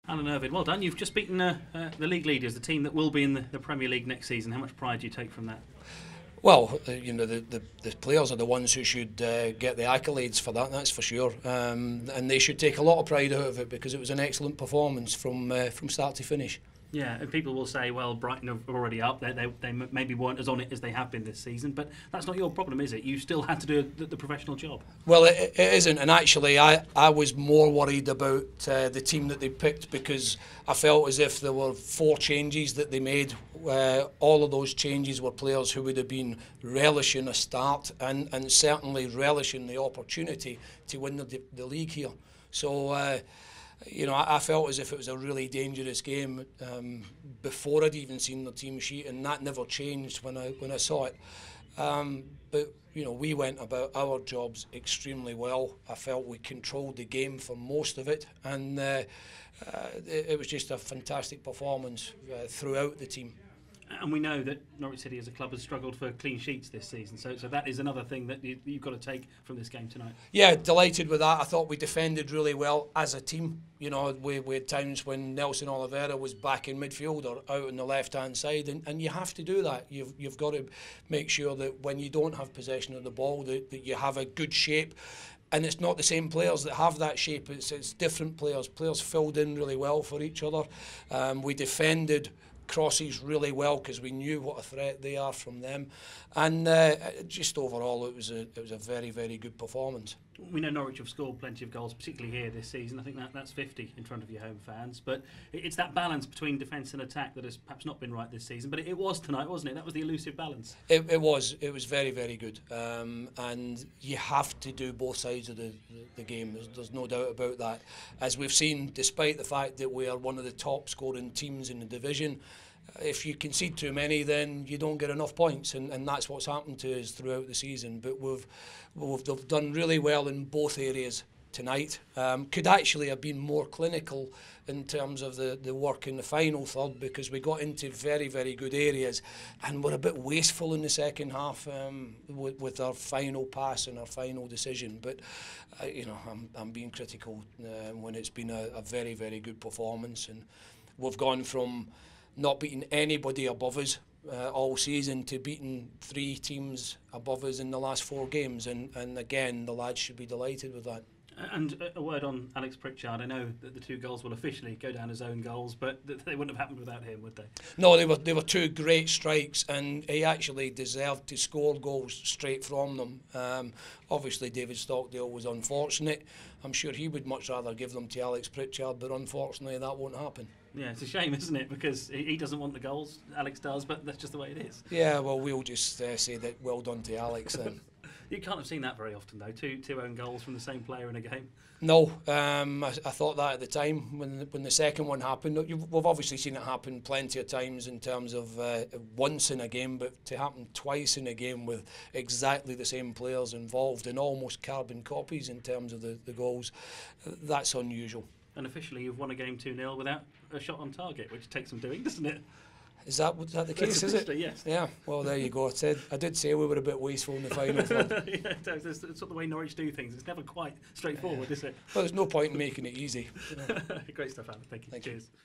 Alan Irvine, well done. You've just beaten the league leaders, the team that will be in the Premier League next season. How much pride do you take from that? Well, you know, the players are the ones who should get the accolades for that, that's for sure. And they should take a lot of pride out of it because it was an excellent performance from start to finish. Yeah, and people will say, well, Brighton are already up. They maybe weren't as on it as they have been this season, but that's not your problem, is it? You still had to do the professional job. Well, it isn't, and actually I was more worried about the team that they picked because I felt as if there were 4 changes that they made. All of those changes were players who would have been relishing a start and certainly relishing the opportunity to win the league here. So, you know, I felt as if it was a really dangerous game before I'd even seen the team sheet, and that never changed when I saw it. But you know, we went about our jobs extremely well. I felt we controlled the game for most of it, and it was just a fantastic performance throughout the team. And we know that Norwich City as a club has struggled for clean sheets this season, so that is another thing that you've got to take from this game tonight. Yeah, delighted with that. I thought we defended really well as a team. You know, we had times when Nelson Oliveira was back in midfield or out on the left-hand side, and you have to do that. You've got to make sure that when you don't have possession of the ball, that you have a good shape. And it's not the same players that have that shape, it's different players. Players filled in really well for each other. We defended crosses really well because we knew what a threat they are from them, and just overall it was a very, very good performance. We know Norwich have scored plenty of goals, particularly here this season. I think that's 50 in front of your home fans, but it's that balance between defence and attack that has perhaps not been right this season, but it was tonight, wasn't it? That was the elusive balance. It was very, very good, and you have to do both sides of the game. There's no doubt about that. As we've seen, despite the fact that we are one of the top scoring teams in the division, if you concede too many, then you don't get enough points, and that's what's happened to us throughout the season. But we've done really well in both areas tonight. Could actually have been more clinical in terms of the work in the final third because we got into very, very good areas and were a bit wasteful in the second half with our final pass and our final decision. But you know, I'm being critical when it's been a very, very good performance, and we've gone from not beating anybody above us all season to beating 3 teams above us in the last 4 games, and again the lads should be delighted with that. And a word on Alex Pritchard. I know that the 2 goals will officially go down as own goals, but they wouldn't have happened without him, would they? No, they were 2 great strikes, and he actually deserved to score goals straight from them. Obviously David Stockdale was unfortunate. I'm sure he would much rather give them to Alex Pritchard, but unfortunately that won't happen. Yeah, it's a shame, isn't it? Because he doesn't want the goals, Alex does, but that's just the way it is. Yeah, well, we'll just say that well done to Alex then. You can't have seen that very often, though. Two own goals from the same player in a game. No, I thought that at the time when the second one happened. We've obviously seen it happen plenty of times in terms of once in a game, but to happen twice in a game with exactly the same players involved and almost carbon copies in terms of the goals, that's unusual. And officially, you've won a game 2-0 without a shot on target, which takes some doing, doesn't it? Is that the case, is it? Yes. Yeah, well, there you go. I did say we were a bit wasteful in the final third. Yeah, it's sort of the way Norwich do things. It's never quite straightforward, is it? Well, there's no point in making it easy. Great stuff, Alan. Thank you. Thank Cheers. You.